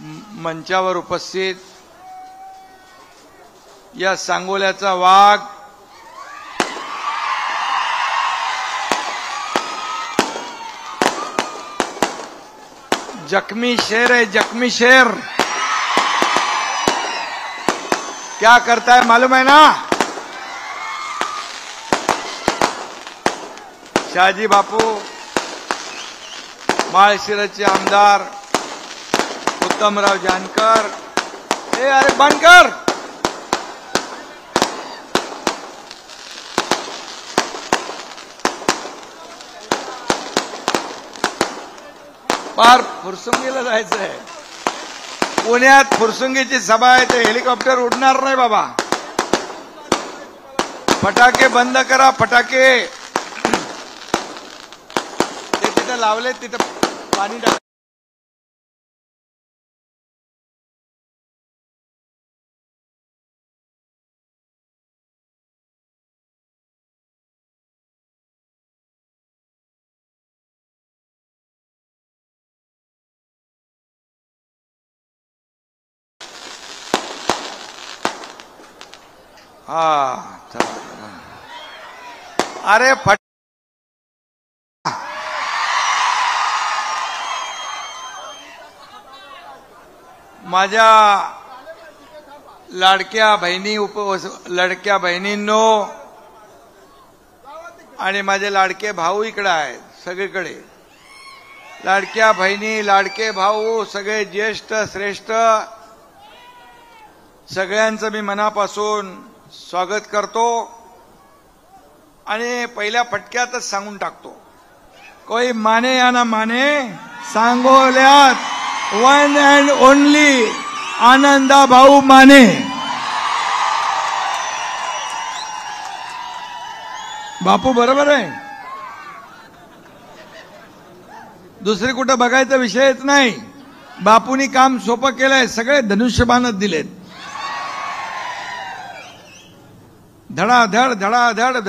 मंचावर उपस्थित या सांगोल्याचा वाघ जख्मी शेर है, जख्मी शेर। क्या करता है मालूम है ना? शहाजी बापू, माळशिरसचे आमदार उत्तमराव जानकर, अरे बंद कर। पार फुरसुंगीला जायचंय। पुण्यात फुरसुंगीची सभा आहे, ते हेलिकॉप्टर उडणार नाही बाबा। फटाके बंद करा, फटाके ते तिथे लावले, तिथे पाणी टाक। अरे माझ्या लाडक्या बहिणी लडक्या बहिणींनो आणि माझे लाडके भाऊ इकडे आहेत सगळीकडे। लाडक्या बहिणी, लाडके भाऊ, सगळे ज्येष्ठ श्रेष्ठ, सगळ्यांचं मी मनापासून स्वागत करतो आणि पहिल्या फटक्यातच सांगून टाकतो, कोई माने या ना माने, सांगोल्यात वन अँड ओनली आनंदा भाऊ माने। बापू बरोबर आहे, दुसरी कुठं बघायचा विषयच नाही। बापूंनी काम सोपं केलंय, सगळे धनुष्यबाणच दिलेत, धडाधड धडाधड।